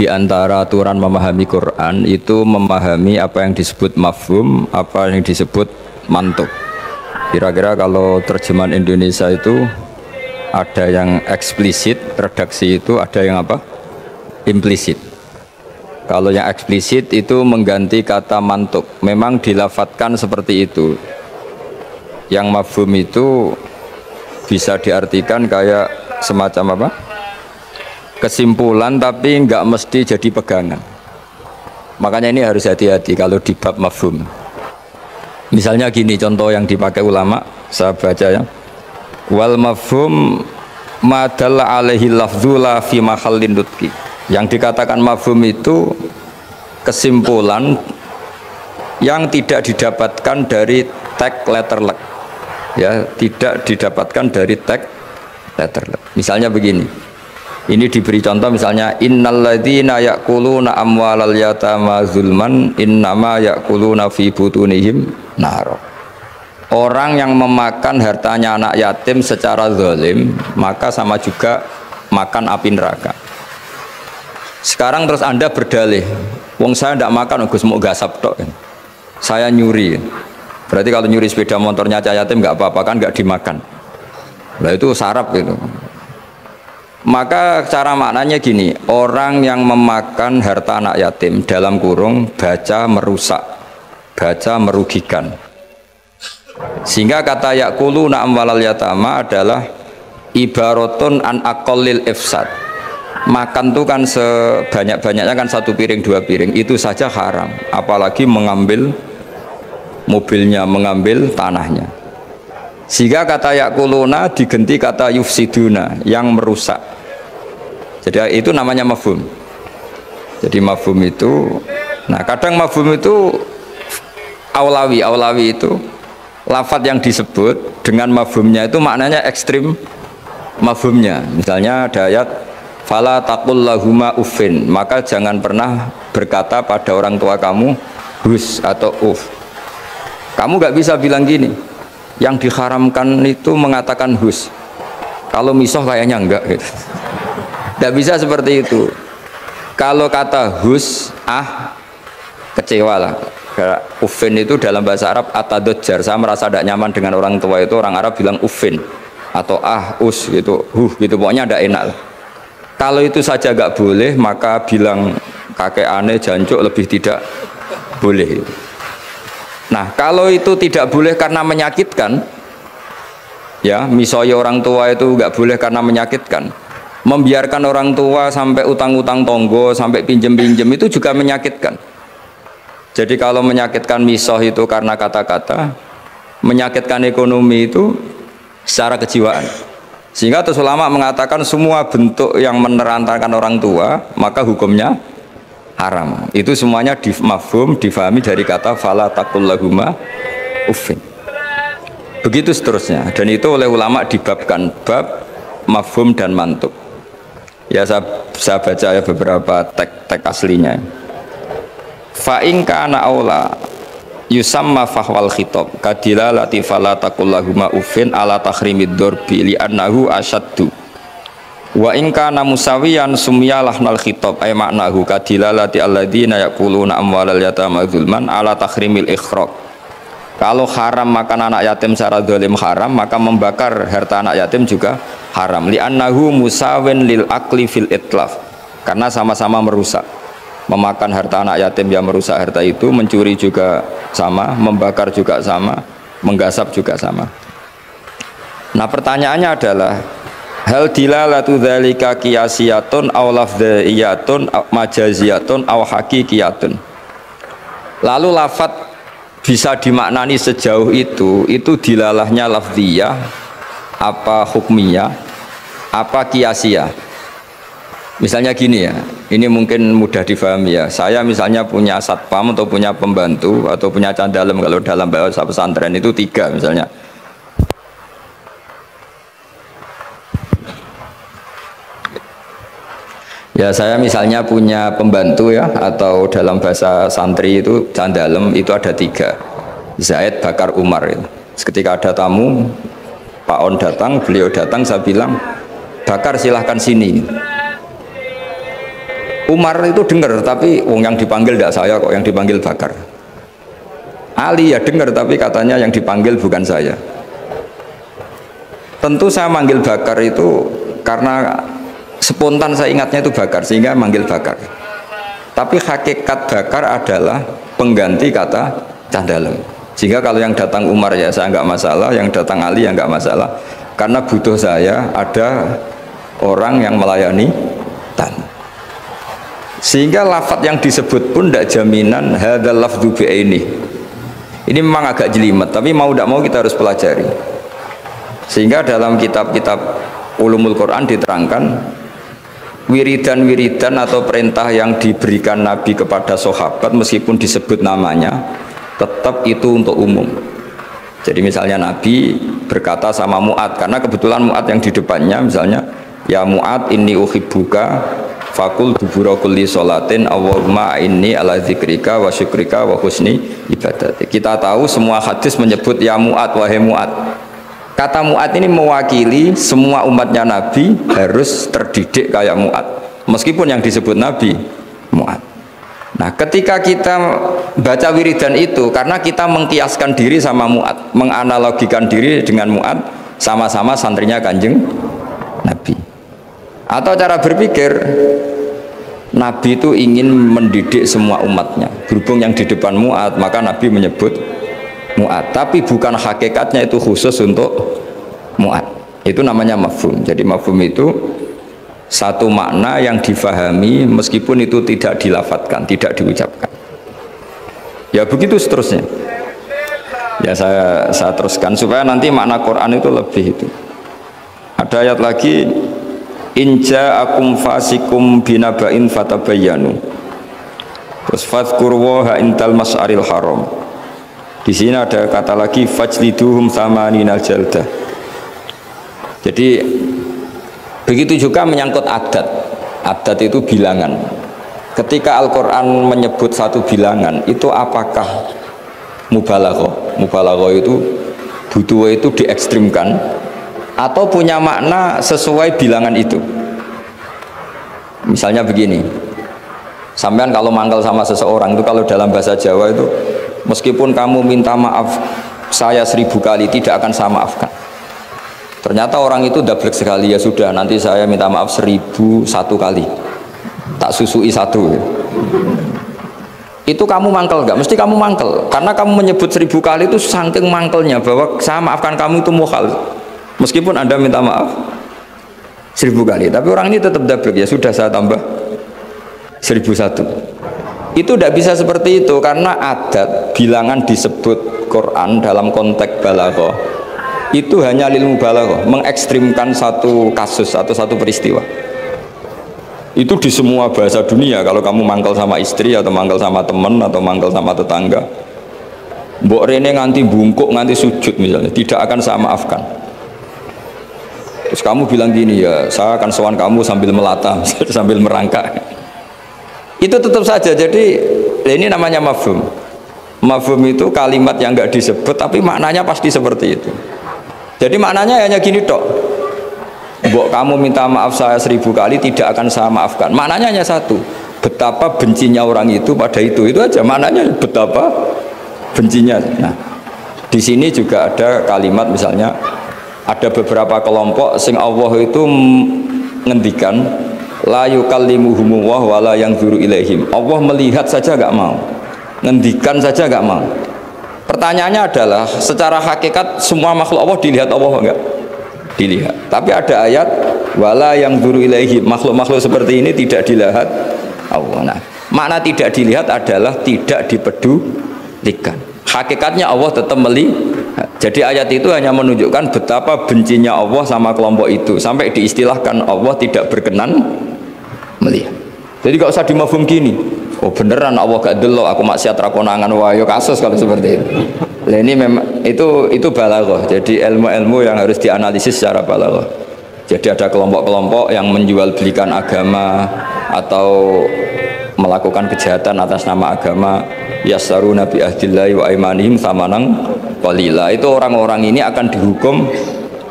Di antara aturan memahami Quran itu memahami apa yang disebut mafhum, apa yang disebut mantuk. Kira-kira kalau terjemahan Indonesia itu ada yang eksplisit, redaksi itu ada yang apa? Implisit. Kalau yang eksplisit itu mengganti kata mantuk. Memang dilafatkan seperti itu. Yang mafhum itu bisa diartikan kayak semacam apa? Kesimpulan, tapi nggak mesti jadi pegangan. Makanya ini harus hati-hati kalau di bab mafhum. Misalnya gini contoh yang dipakai ulama, saya baca ya. Wal mafhum ma dalla alaihi lafdzu la fi mahallin nutqi. Yang dikatakan mafhum itu kesimpulan yang tidak didapatkan dari tag letterlek. Ya, tidak didapatkan dari tag letterlek. Misalnya begini. Ini diberi contoh misalnya innalladzina ya'kuluna amwalal yatama zulman innama ya'kuluna fi butunihim nar. Orang yang memakan hartanya anak yatim secara zalim maka sama juga makan api neraka. Sekarang terus Anda berdalih, wong saya tidak makan, Gus mau gasap tok. Saya nyuri. Berarti kalau nyuri sepeda motornya cah yatim nggak apa-apa kan, nggak dimakan. Nah itu sarap itu. Maka cara maknanya gini, orang yang memakan harta anak yatim dalam kurung baca merusak, baca merugikan. Sehingga kata yaquluna amwalal yatama adalah ibaratun an aqallil ifsad. Makan tuh kan sebanyak-banyaknya kan satu piring dua piring, itu saja haram. Apalagi mengambil mobilnya, mengambil tanahnya. Sehingga kata yaquluna diganti kata yufsiduna, yang merusak. Jadi itu namanya mafhum. Jadi mafhum itu, nah kadang mafhum itu aulawi itu lafadz yang disebut dengan mafhumnya itu maknanya ekstrim mafhumnya. Misalnya ada ayat fala taqul lahuma uffin, maka jangan pernah berkata pada orang tua kamu hus atau uf. Kamu nggak bisa bilang gini, yang diharamkan itu mengatakan hus, kalau misoh kayaknya enggak gitu. Tidak bisa seperti itu. Kalau kata hus, kecewa lah. Ufin itu dalam bahasa Arab atadojjar, saya merasa tidak nyaman dengan orang tua itu, orang Arab bilang ufin atau us gitu, gitu pokoknya tidak enak lah. Kalau itu saja nggak boleh, maka bilang kakek aneh jancuk lebih tidak boleh. Nah kalau itu tidak boleh karena menyakitkan, ya misalnya orang tua itu nggak boleh karena menyakitkan. Membiarkan orang tua sampai utang-utang tonggo, sampai pinjem-pinjem itu juga menyakitkan. Jadi kalau menyakitkan misoh itu karena kata-kata, menyakitkan ekonomi itu secara kejiwaan. Sehingga terus ulama mengatakan semua bentuk yang menerantarkan orang tua maka hukumnya haram. Itu semuanya mafhum, difahami dari kata fala taqul lahuma uffin. Begitu seterusnya. Dan itu oleh ulama dibabkan bab mafhum dan mantuk. Ya saya baca ya beberapa teks aslinya. Fa in kana aula yusamma fahwal khitab kadilalati fala taqul lahuma uffin ala tahrimid dzurbi li annahu asyaddu wa in kana musawiyan sumyalah nal khitab ay maknahu kadilalati alladzina yaquluna amwalal yatama zulman ala tahrimil ikhraq. Kalau haram makan anak yatim secara zalim haram, maka membakar harta anak yatim juga haram. Li'annahu musawin lil akli fil itlaf. Karena sama-sama merusak. Memakan harta anak yatim yang merusak harta itu, mencuri juga sama, membakar juga sama, menggasap juga sama. Nah pertanyaannya adalah hal dilalatu dzalika qiyasiyatun aw lafdhiyatun majaziyatun aw haqiqiyatun. Lalu lafadz bisa dimaknani sejauh itu dilalahnya lafziyah, apa hukmiyah, apa qiyasiyah. Misalnya gini ya, ini mungkin mudah difahami ya. Saya misalnya punya satpam atau punya pembantu atau punya candalem, kalau dalam bahasa pesantren itu 3 misalnya. Ya saya misalnya punya pembantu ya, atau dalam bahasa santri itu candalem itu ada 3, Zaid, Bakar, Umar itu. Ketika ada tamu, Pak On datang, beliau datang, saya bilang Bakar silahkan sini. Umar itu dengar, tapi yang dipanggil tidak saya kok, yang dipanggil Bakar. Ali ya dengar, tapi katanya yang dipanggil bukan saya. Tentu saya manggil Bakar itu karena spontan saya ingatnya itu Bakar, sehingga manggil Bakar. Tapi hakikat Bakar adalah pengganti kata cah dalem. Sehingga kalau yang datang Umar ya saya nggak masalah, yang datang Ali ya nggak masalah. Karena butuh saya ada orang yang melayani tamu. Sehingga lafadz yang disebut pun tidak jaminan hadzal lafdzu bi'aini. Ini memang agak jelimet, tapi mau tidak mau kita harus pelajari. Sehingga dalam kitab-kitab ulumul Quran diterangkan wiridan-wiridan atau perintah yang diberikan Nabi kepada sahabat meskipun disebut namanya tetap itu untuk umum. Jadi misalnya Nabi berkata sama Mu'ad, karena kebetulan Mu'ad yang di depannya misalnya, ya Mu'ad inni uhibbuka fakul dubura kulli sholatin Allahumma inni ala zikrika wa syukrika wa husni ibadati. Kita tahu semua hadis menyebut ya Mu'ad, wahai Mu'ad. Kata Mu'ad ini mewakili semua umatnya Nabi harus terdidik kayak Mu'ad, meskipun yang disebut Nabi Mu'ad. Nah ketika kita baca wiridan itu, karena kita mengkiaskan diri sama Mu'ad, menganalogikan diri dengan Mu'ad, sama-sama santrinya Kanjeng Nabi. Atau cara berpikir, Nabi itu ingin mendidik semua umatnya. Berhubung yang di depan Mu'ad, maka Nabi menyebut Mu'ad. Tapi bukan hakikatnya itu khusus untuk Mu'ad. Itu namanya mafhum. Jadi mafhum itu satu makna yang difahami meskipun itu tidak dilafatkan, tidak diucapkan. Ya begitu seterusnya. Ya saya teruskan supaya nanti makna Quran itu lebih itu. Ada ayat lagi, inja akum fasikum binaba'in fatabayyanu. Terus fadhkurwaha intal mas'aril haram. Di sini ada kata lagi fajliduhum thamaninal jaldah. Jadi begitu juga menyangkut adat. Adat itu bilangan. Ketika Al-Quran menyebut satu bilangan, itu apakah mubalaghah? Mubalaghah itu butuh itu diekstrimkan atau punya makna sesuai bilangan itu. Misalnya begini, sampean kalau mangkal sama seseorang itu, kalau dalam bahasa Jawa itu, meskipun kamu minta maaf saya 1000 kali tidak akan saya maafkan. Ternyata orang itu dablek sekali, ya sudah nanti saya minta maaf 1001 kali, tak susui satu. Itu kamu mangkel nggak? Mesti kamu mangkel, karena kamu menyebut 1000 kali itu saking mangkelnya bahwa saya maafkan kamu itu mukhal. Meskipun Anda minta maaf 1000 kali, tapi orang ini tetap dablek, ya sudah saya tambah 1001. Itu tidak bisa seperti itu, karena adat bilangan disebut Quran dalam konteks balaghah itu hanya lil mubalaghah, mengekstrimkan satu kasus atau satu peristiwa. Itu di semua bahasa dunia. Kalau kamu mangkal sama istri atau mangkal sama teman atau mangkal sama tetangga, mbok rene nganti bungkuk nganti sujud misalnya, tidak akan saya maafkan. Terus kamu bilang gini, ya saya akan sowan kamu sambil melata sambil merangkak. Itu tetap saja. Jadi ini namanya mafhum. Mafhum itu kalimat yang enggak disebut tapi maknanya pasti seperti itu. Jadi maknanya hanya gini tok. Mbok kamu minta maaf saya 1000 kali tidak akan saya maafkan. Maknanya hanya satu. Betapa bencinya orang itu pada itu aja maknanya, betapa bencinya. Nah, di sini juga ada kalimat misalnya ada beberapa kelompok sing Allah itu ngendikan la yukallimuhumullah wala yanzuru ilaihim. Allah melihat saja enggak mau. Ngendikan saja enggak mau. Pertanyaannya adalah secara hakikat semua makhluk Allah dilihat Allah enggak? Dilihat. Tapi ada ayat wala yang dzuru ilaihi, makhluk-makhluk seperti ini tidak dilihat Allah. Nah, makna tidak dilihat adalah tidak dipedulikan. Hakikatnya Allah tetap melihat. Jadi ayat itu hanya menunjukkan betapa bencinya Allah sama kelompok itu, sampai diistilahkan Allah tidak berkenan melihat. Jadi gak usah dimafhum gini. Oh beneran Allah gak delok, aku maksiat ra konangan, wah yo kasus kalau seperti itu. Nah, ini memang itu balaghah. Jadi ilmu-ilmu yang harus dianalisis secara balaghah. Jadi ada kelompok-kelompok yang menjual belikan agama atau melakukan kejahatan atas nama agama, yasaruna bi ahdillahi wa aimanihim samanang qalila. Itu orang-orang ini akan dihukum,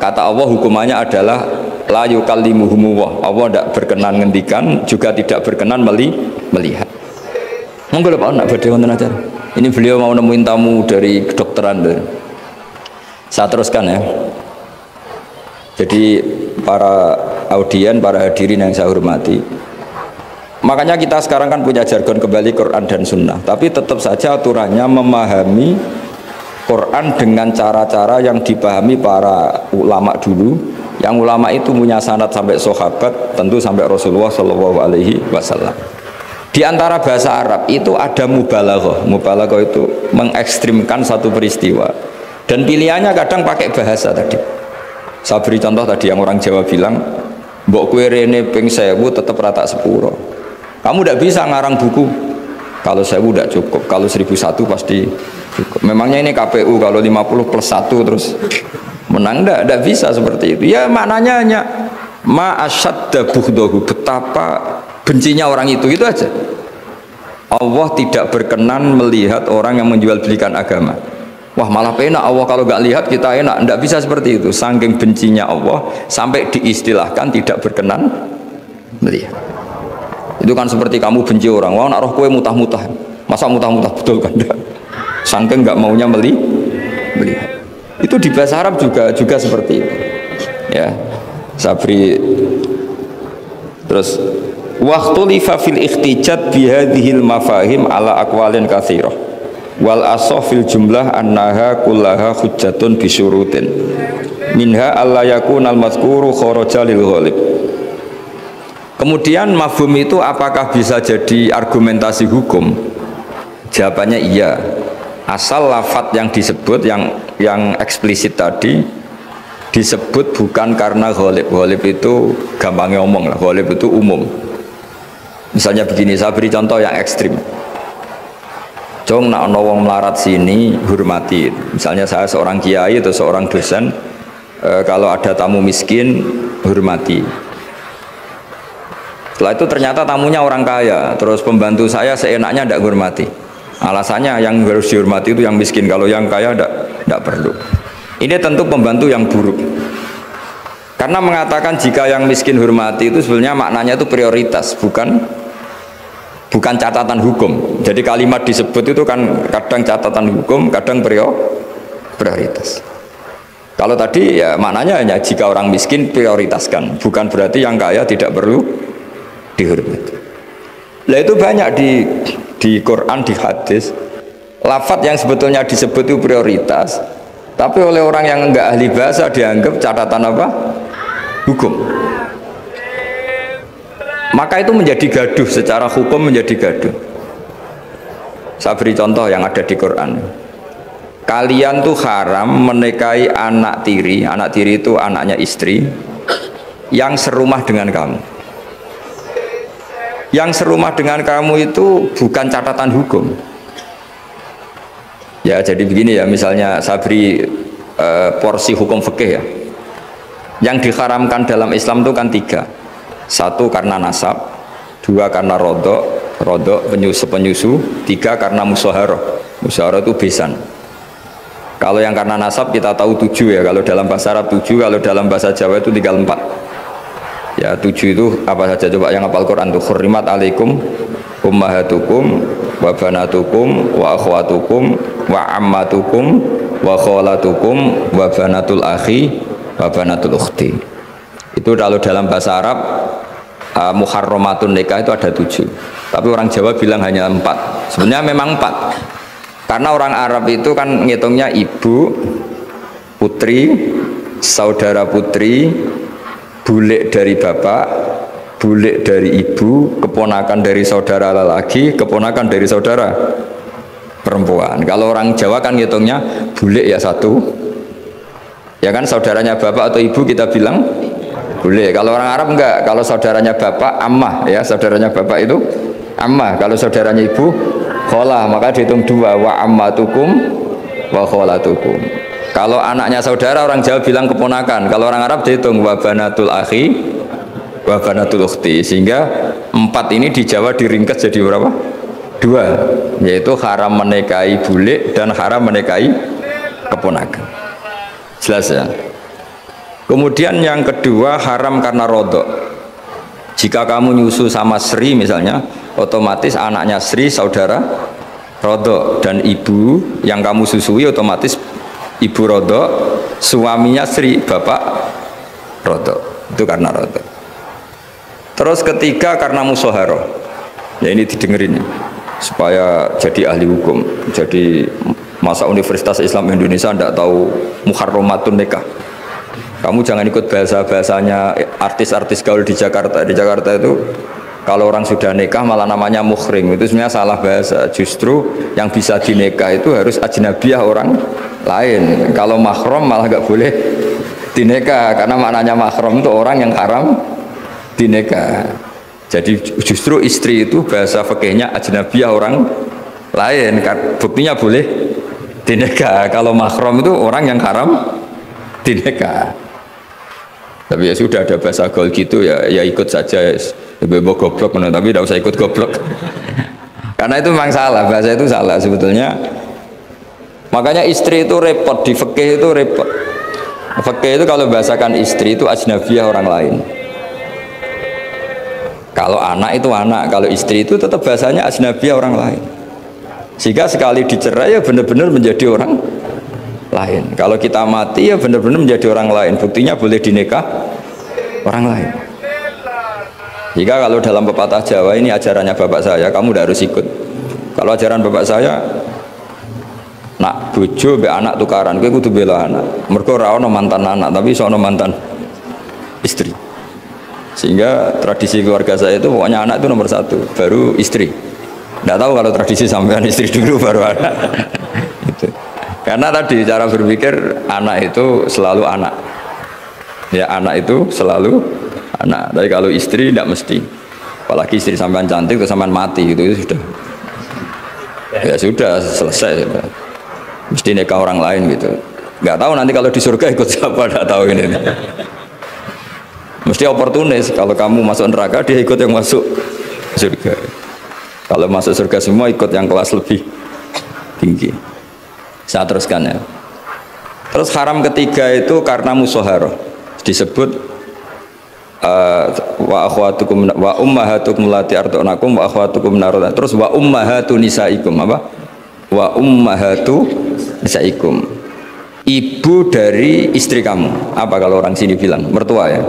kata Allah hukumannya adalah la yukallimuhum Allah tidak berkenan ngendikan, juga tidak berkenan melihat. Monggo lho Pak, nak badhe wonten acara. Ini beliau mau nemuin tamu dari kedokteran. Saya teruskan ya. Jadi para audien, para hadirin yang saya hormati, makanya kita sekarang kan punya jargon kembali Quran dan Sunnah, tapi tetap saja aturannya memahami Quran dengan cara-cara yang dipahami para ulama dulu. Yang ulama itu punya sanad sampai sahabat, tentu sampai Rasulullah Shallallahu Alaihi Wasallam. Di antara bahasa Arab itu ada mubalaghah. Mubalaghah itu mengekstrimkan satu peristiwa. Dan pilihannya kadang pakai bahasa tadi. Saya beri contoh tadi yang orang Jawa bilang, mbok kue rene ping 1000 tetap rata sepuro. Kamu tidak bisa ngarang buku. Kalau 1000 tidak cukup, kalau 1001 pasti cukup. Memangnya ini KPU kalau 50 plus 1 terus menang, tidak bisa seperti itu. Ya maknanya hanya ma'asyadda bughdahu, betapa bencinya orang itu aja. Allah tidak berkenan melihat orang yang menjual belikan agama. Wah malah penak Allah kalau nggak lihat kita enak. Tidak bisa seperti itu. Saking bencinya Allah sampai diistilahkan tidak berkenan melihat. Itu kan seperti kamu benci orang. Wah nak roh kue mutah-mutah. Masa mutah-mutah betul kan? Saking nggak maunya melihat. Itu di bahasa Arab juga seperti itu. Ya, Sabri terus waktu fil ikhtijat bihadhil mafahim ala aqwalin katsirah wal asah fil jumlah annaha kullaha hujjatun bisyurutin minha alla yakunal mazkuru kharaja lil ghalib. Kemudian mafhum itu apakah bisa jadi argumentasi hukum? Jawabannya iya. Asal lafadz yang disebut yang eksplisit tadi disebut bukan karena ghalib. Ghalib itu gampangnya omong lah, ghalib itu umum. Misalnya begini, saya beri contoh yang ekstrim. Jong nak ono wong melarat sini hormati. Misalnya saya seorang kiai atau seorang dosen, kalau ada tamu miskin hormati. Setelah itu ternyata tamunya orang kaya, terus pembantu saya seenaknya tidak hormati. Alasannya yang harus dihormati itu yang miskin, kalau yang kaya tidak perlu. Ini tentu pembantu yang buruk. Karena mengatakan jika yang miskin hormati itu sebenarnya maknanya itu prioritas, bukan catatan hukum. Jadi kalimat disebut itu kan kadang catatan hukum, kadang prioritas. Kalau tadi ya maknanya hanya jika orang miskin prioritaskan, bukan berarti yang kaya tidak perlu dihormati. Nah itu banyak di Quran, di hadis, lafadz yang sebetulnya disebut itu prioritas, tapi oleh orang yang enggak ahli bahasa dianggap catatan apa? Hukum. Maka itu menjadi gaduh, secara hukum menjadi gaduh. Saya beri contoh yang ada di Quran. Kalian tuh haram menikahi anak tiri itu anaknya istri yang serumah dengan kamu. Yang serumah dengan kamu itu bukan catatan hukum. Ya jadi begini ya, misalnya saya beri porsi hukum fikih ya. Yang diharamkan dalam Islam itu kan 3. 1 karena nasab, 2 karena rodok penyusu, 3 karena musyawarah. Musyawarah itu besan. Kalau yang karena nasab kita tahu 7 ya, kalau dalam bahasa Arab 7, kalau dalam bahasa Jawa itu tinggal 4. Ya 7 itu apa saja, coba yang hafal Quran tuh, hurrimat alaikum ummahatukum wa banatukum wa akhwatukum wa ammatukum wa kholatukum wa banatul akhi wa banatul ukhti. Itu kalau dalam bahasa Arab muharramatun nikah itu ada 7, tapi orang Jawa bilang hanya 4. Sebenarnya memang 4 karena orang Arab itu kan ngitungnya ibu, putri, saudara putri, bulik dari bapak, bulik dari ibu, keponakan dari saudara lelaki, keponakan dari saudara perempuan. Kalau orang Jawa kan ngitungnya bulik ya 1, ya kan, saudaranya bapak atau ibu kita bilang bulik. Kalau orang Arab enggak, kalau saudaranya bapak ammah, ya saudaranya bapak itu ammah, kalau saudaranya ibu kholah, maka dihitung 2, wa ammatukum wa kholatukum. Kalau anaknya saudara orang Jawa bilang keponakan, kalau orang Arab dihitung wa banatul akhi wa banatul ukhti. Sehingga 4 ini di Jawa diringkas jadi berapa? 2, yaitu haram menikahi bulik dan haram menikahi keponakan. Jelas ya? Kemudian yang kedua haram karena rodok. Jika kamu nyusu sama Sri misalnya, otomatis anaknya Sri saudara rodok, dan ibu yang kamu susui otomatis ibu rodok, suaminya Sri bapak rodok. Itu karena rodok. Terus ketiga karena musoharoh. Ya ini didengerin ya, supaya jadi ahli hukum. Jadi masa Universitas Islam Indonesia tidak tahu muharramatun nikah. Kamu jangan ikut bahasa-bahasanya artis-artis gaul di Jakarta. Di Jakarta itu kalau orang sudah nikah malah namanya muhrim. Itu sebenarnya salah bahasa. Justru yang bisa dinikah itu harus ajnabiyah orang lain. Kalau mahram malah nggak boleh dinikah, karena maknanya mahram itu orang yang haram dinikah. Jadi justru istri itu bahasa fikihnya ajnabiyah orang lain. Buktinya boleh dinikah. Kalau mahram itu orang yang haram dinikah. Tapi ya sudah, ada bahasa gaul gitu ya ikut saja. Bebo goblok, tapi tidak usah ikut goblok. Karena itu memang salah, bahasa itu salah sebetulnya. Makanya istri itu repot, di fikih itu repot. Fikih itu kalau bahasakan istri itu ajnabiyah orang lain. Kalau anak itu anak, kalau istri itu tetap bahasanya ajnabiyah orang lain. Sehingga sekali dicerai ya benar-benar menjadi orang lain. Kalau kita mati ya benar-benar menjadi orang lain. Buktinya boleh dinikah orang lain. Jika kalau dalam pepatah Jawa, ini ajarannya bapak saya, kamu tidak harus ikut. Kalau ajaran bapak saya, nak bojo be anak tukaran, kowe kudu bela anak. Mergo ora ono mantan anak, tapi sono mantan istri. Sehingga tradisi keluarga saya itu pokoknya anak itu nomor satu, baru istri. Tidak tahu kalau tradisi sampean istri dulu baru anak. Gitu. Karena tadi cara berpikir anak itu selalu anak. Ya anak itu selalu anak. Tapi kalau istri tidak mesti. Apalagi istri sampean cantik terus sampean mati gitu, itu sudah. Ya sudah selesai sudah. Mesti nikah orang lain gitu. Nggak tahu nanti kalau di surga ikut siapa, tidak tahu ini. Mesti oportunis. Kalau kamu masuk neraka dia ikut yang masuk surga. Kalau masuk surga semua ikut yang kelas lebih tinggi. Saya teruskan ya. Terus haram ketiga itu karena musoharoh, disebut wa akhwatukum wa ummahatukum lati ardunakum wa akhwatukum naruna. Terus wa ummahatu nisaikum, apa? Wa ummahatu nisaikum, ibu dari istri kamu. Apa kalau orang sini bilang mertua ya.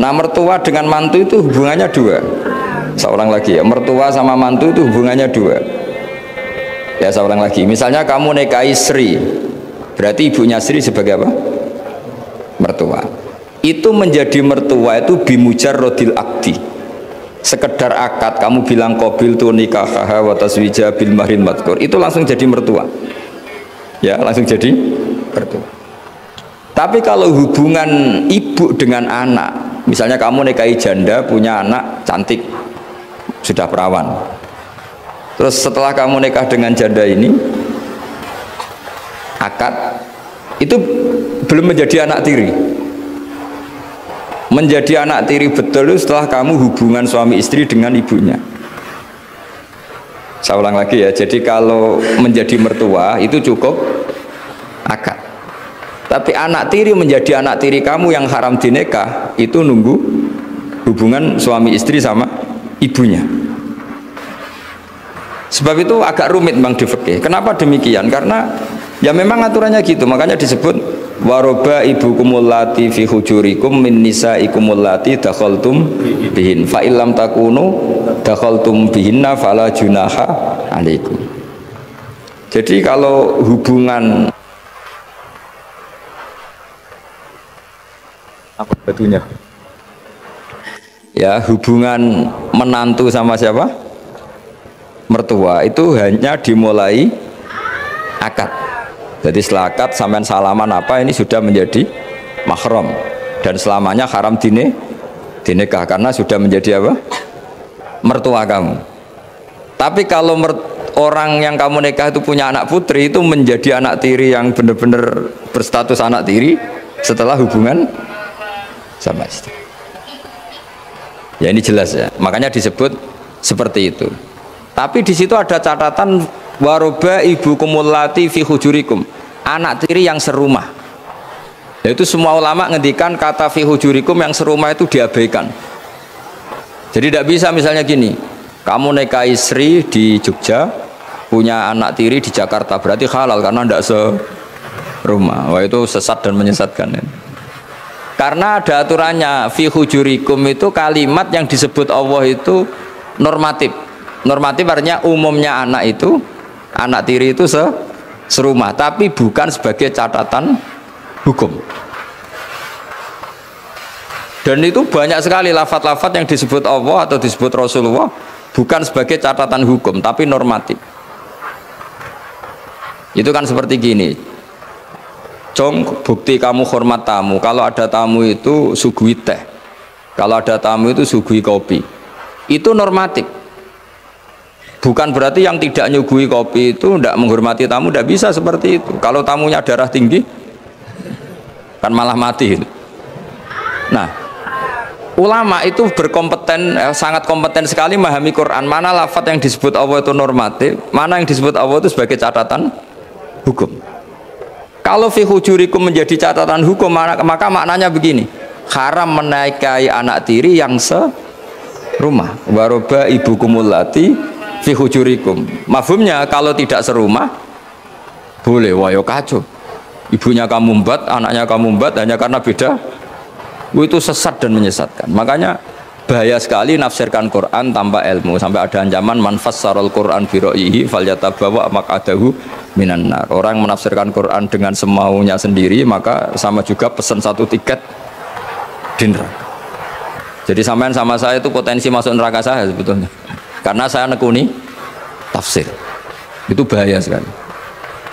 Nah mertua dengan mantu itu hubungannya dua. Seorang lagi ya, mertua sama mantu itu hubungannya dua. Ya seorang lagi, misalnya kamu nikahi Sri, berarti ibunya Sri sebagai apa? Mertua. Itu menjadi mertua itu bimujarrodil akdi. Sekedar akad, kamu bilang qabil tu nikahaha wa taswija bil mahrin madkur, itu langsung jadi mertua. Ya langsung jadi mertua. Tapi kalau hubungan ibu dengan anak, misalnya kamu nikahi janda punya anak cantik, sudah perawan. Terus setelah kamu nikah dengan janda ini, akad itu belum menjadi anak tiri. Menjadi anak tiri betul setelah kamu hubungan suami istri dengan ibunya. Saya ulang lagi ya. Jadi kalau menjadi mertua itu cukup akad. Tapi anak tiri menjadi anak tiri kamu yang haram dinikah itu nunggu hubungan suami istri sama ibunya. Sebab itu agak rumit Bang di fikih. Kenapa demikian? Karena ya memang aturannya gitu. Makanya disebut waroba ibukumul lati fi hujurikum min nisaikumul lati dakhaltum bihin fa illam takunu dakhaltum bihinna fala junaha alaikum. Jadi kalau hubungan apa batunya? Ya hubungan menantu sama siapa? Mertua itu hanya dimulai akad. Jadi setelah akad sampai salaman apa ini sudah menjadi mahram dan selamanya haram dinikah karena sudah menjadi apa? Mertua kamu. Tapi kalau orang yang kamu nikah itu punya anak putri, itu menjadi anak tiri yang benar-benar berstatus anak tiri setelah hubungan sama istri. Ya ini jelas ya. Makanya disebut seperti itu. Tapi di situ ada catatan waroba ibu kumulati fi hujurikum, anak tiri yang serumah. Itu semua ulama ngendikan kata fi hujurikum yang serumah itu diabaikan. Jadi tidak bisa misalnya gini, kamu nikahi Sri di Jogja, punya anak tiri di Jakarta, berarti halal karena tidak serumah. Wah, itu sesat dan menyesatkan. Karena ada aturannya, fi hujurikum itu kalimat yang disebut Allah itu normatif. Normatif artinya umumnya anak itu, anak tiri itu serumah, tapi bukan sebagai catatan hukum. Dan itu banyak sekali lafaz-lafaz yang disebut Allah atau disebut Rasulullah bukan sebagai catatan hukum tapi normatif. Itu kan seperti gini, Cong, bukti kamu hormat tamu, kalau ada tamu itu suguhi teh, kalau ada tamu itu suguhi kopi. Itu normatif. Bukan berarti yang tidak nyuguhi kopi itu tidak menghormati tamu, tidak bisa seperti itu. Kalau tamunya darah tinggi kan malah mati. Nah, ulama itu berkompeten, sangat kompeten sekali memahami Quran. Mana lafaz yang disebut Allah itu normatif, mana yang disebut Allah itu sebagai catatan hukum. Kalau fi hujurikum menjadi catatan hukum, maka maknanya begini, haram menikahi anak tiri yang serumah. Waroba ibukumul lati fi hujurikum. Mafhumnya kalau tidak serumah boleh, wayo kacau. Ibunya kamu embat, anaknya kamu embat hanya karena beda. Itu sesat dan menyesatkan. Makanya bahaya sekali nafsirkan Quran tanpa ilmu, sampai ada ancaman man fassarul Quran bi ra'yihi falyatabawa maq'adahu minan nar. Orang menafsirkan Quran dengan semaunya sendiri maka sama juga pesan satu tiket di neraka. Jadi sampean sama saya itu potensi masuk neraka saya sebetulnya. Karena saya nekuni tafsir. Itu bahaya sekali.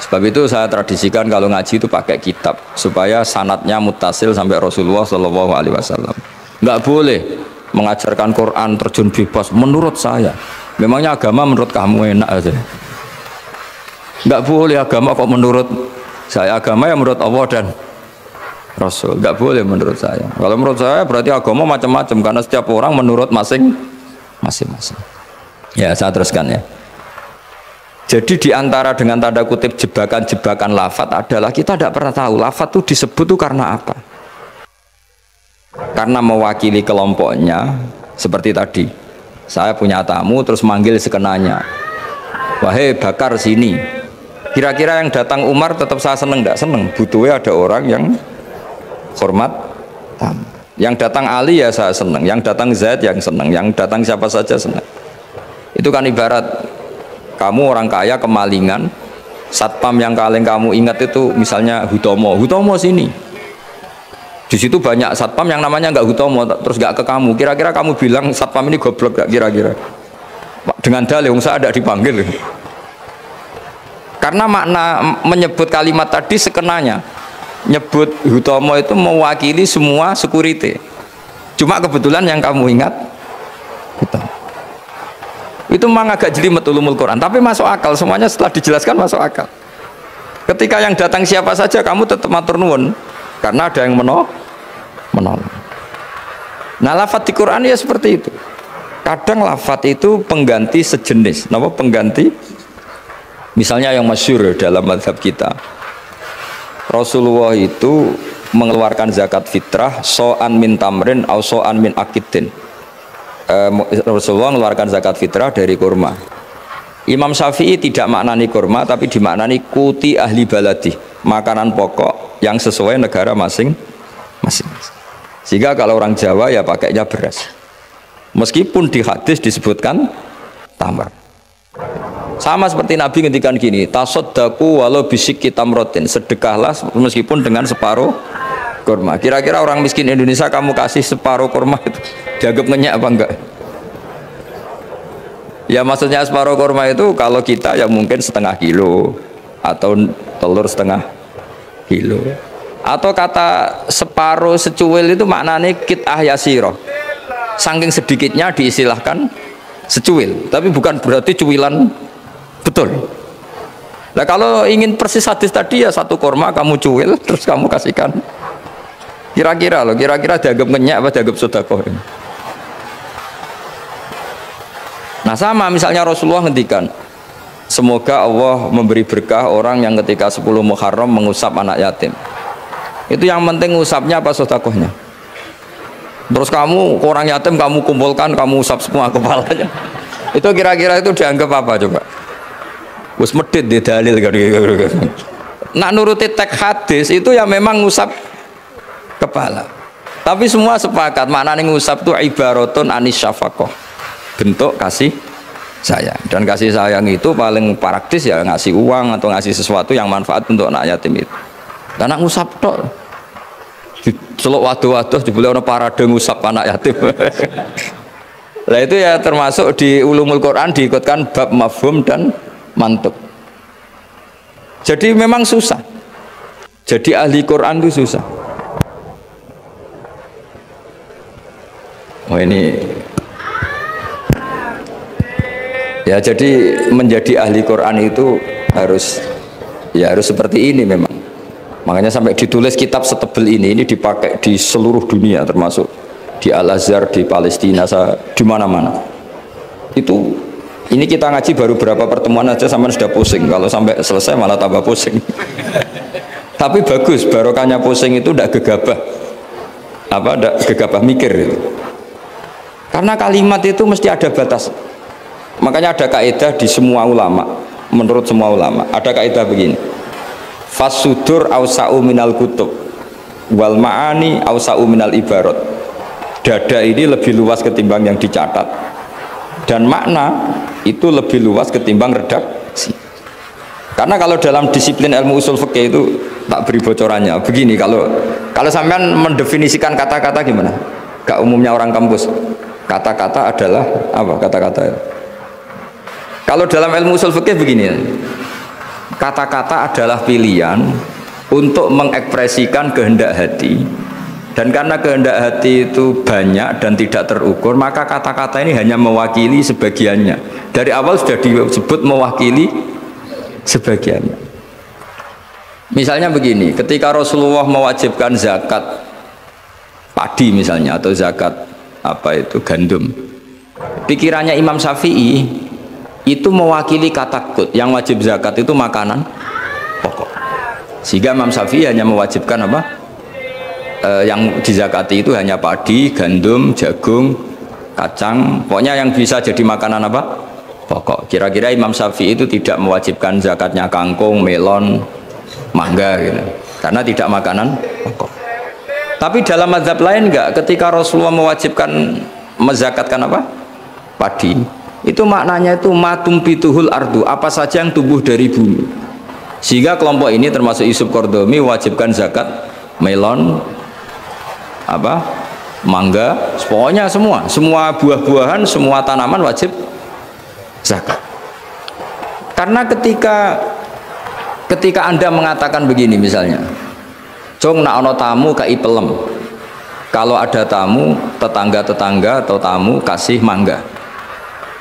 Sebab itu saya tradisikan kalau ngaji itu pakai kitab supaya sanadnya mutasil sampai Rasulullah SAW. Nggak boleh mengajarkan Quran terjun bebas menurut saya. Memangnya agama menurut kamu enak aja. Nggak boleh agama kok menurut saya. Agama yang menurut Allah dan Rasul. Nggak boleh menurut saya. Kalau menurut saya berarti agama macam-macam karena setiap orang menurut masing-masing. Ya, saya teruskan ya. Jadi diantara dengan tanda kutip jebakan-jebakan lafaz adalah kita tidak pernah tahu lafaz itu disebut itu karena apa. Karena mewakili kelompoknya, seperti tadi. Saya punya tamu terus manggil sekenanya. Wahai Bakar sini. Kira-kira yang datang Umar tetap saya seneng enggak? Seneng. Butuhnya ada orang yang hormat tamu. Yang datang Ali ya saya seneng, yang datang Zaid yang seneng, yang datang siapa saja seneng. Itu kan ibarat kamu orang kaya kemalingan, satpam yang paling kamu ingat itu misalnya Hutomo sini. Di situ banyak satpam yang namanya nggak Hutomo, terus nggak ke kamu. Kira-kira kamu bilang satpam ini goblok nggak kira-kira? Dengan dalih, saya ada dipanggil. Karena makna menyebut kalimat tadi sekenanya. Nyebut Hutomo itu mewakili semua security. Cuma kebetulan yang kamu ingat Hutomo. Itu memang agak jelimet ulumul Quran, tapi masuk akal, semuanya setelah dijelaskan masuk akal. Ketika yang datang siapa saja kamu tetap matur nuwun karena ada yang menolong. Nah, lafadz di Quran ya seperti itu. Kadang lafadz itu pengganti sejenis. Napa pengganti? Misalnya yang masyhur dalam mazhab kita, Rasulullah itu mengeluarkan zakat fitrah so'an min tamrin au so'an min akidin. Rasulullah mengeluarkan zakat fitrah dari kurma. Imam Syafi'i tidak maknani kurma tapi dimaknani kuti ahli baladi, makanan pokok yang sesuai negara masing-masing. Sehingga kalau orang Jawa ya pakainya beras. Meskipun di hadis disebutkan tamar. Sama seperti Nabi ngendikan gini, tasaddaku walau bisyikki tamrotin, sedekahlah meskipun dengan separuh kurma. Kira-kira orang miskin Indonesia kamu kasih separuh kurma itu dianggap ngenyak apa enggak? Ya maksudnya separuh kurma itu kalau kita ya mungkin setengah kilo atau telur setengah kilo. Atau kata separuh secuil itu maknanya kit'ah yasiro. Saking sedikitnya diistilahkan secuil, tapi bukan berarti cuilan betul. Nah kalau ingin persis hadis tadi ya satu kurma kamu cuil terus kamu kasihkan. Kira-kira loh, kira-kira dianggap ngenyak apa dianggap sedekah. Nah sama misalnya Rasulullah ngendikan, semoga Allah memberi berkah orang yang ketika 10 Muharram mengusap anak yatim. Itu yang penting usapnya apa sedekahnya. Terus kamu orang yatim kamu kumpulkan, kamu usap semua kepalanya. Itu kira-kira itu dianggap apa coba? Wis medit di dalil kan. Nak nuruti teks hadis itu ya memang ngusap kepala. Tapi semua sepakat maknanya ngusap itu ibaratun anis syafaqah. Bentuk kasih sayang. Dan kasih sayang itu paling praktis ya ngasih uang atau ngasih sesuatu yang manfaat untuk anak yatim itu. Dan nak ngusap tok. Celuk waduh-waduh jebule ana parade ngusap anak yatim. Nah itu ya termasuk di ulumul Quran diikutkan bab mafhum dan mantuk. Jadi memang susah. Jadi ahli Quran itu susah. Oh ini ya, jadi menjadi ahli Quran itu harus seperti ini memang. Makanya sampai ditulis kitab setebel ini dipakai di seluruh dunia, termasuk di Al-Azhar, di Palestina, di mana-mana. Itu ini kita ngaji baru berapa pertemuan aja sampai sudah pusing. Kalau sampai selesai malah tambah pusing. Tapi bagus, barokahnya pusing itu tidak gegabah. Tidak gegabah mikir itu. Karena kalimat itu mesti ada batas. Makanya ada kaidah di semua ulama, menurut semua ulama, ada kaidah begini. Fasudur ausa'u minal kutub wal ma'ani ausa'u minal ibarat. Dada ini lebih luas ketimbang yang dicatat, dan makna itu lebih luas ketimbang redaksi. Karena kalau dalam disiplin ilmu usul fikih itu tak beri bocorannya. Begini, kalau sampean mendefinisikan kata-kata gimana? Gak umumnya orang kampus. Kata-kata adalah apa? Kata-kata. Kalau dalam ilmu usul fikih begini. Kata-kata adalah pilihan untuk mengekspresikan kehendak hati. Dan karena kehendak hati itu banyak dan tidak terukur, maka kata-kata ini hanya mewakili sebagiannya. Dari awal sudah disebut mewakili sebagiannya. Misalnya begini, ketika Rasulullah mewajibkan zakat padi misalnya, atau zakat gandum, pikirannya Imam Syafi'i itu mewakili kata kut. Yang wajib zakat itu makanan pokok, sehingga Imam Syafi'i hanya mewajibkan yang dizakati itu hanya padi, gandum, jagung, kacang, pokoknya yang bisa jadi makanan pokok. Kira-kira Imam Syafi'i itu tidak mewajibkan zakatnya kangkung, melon, mangga gitu, karena tidak makanan pokok. Tapi dalam mazhab lain enggak, ketika Rasulullah mewajibkan mezakatkan padi, itu maknanya itu matum pituhul ardu, apa saja yang tumbuh dari bumi. Sehingga kelompok ini termasuk Yusuf Qardomi mewajibkan zakat melon, mangga, pokoknya semua buah-buahan, semua tanaman wajib zakat. Karena ketika Anda mengatakan begini misalnya, Jong nak ono tamu kai pelem, kalau ada tamu, tetangga atau tamu kasih mangga,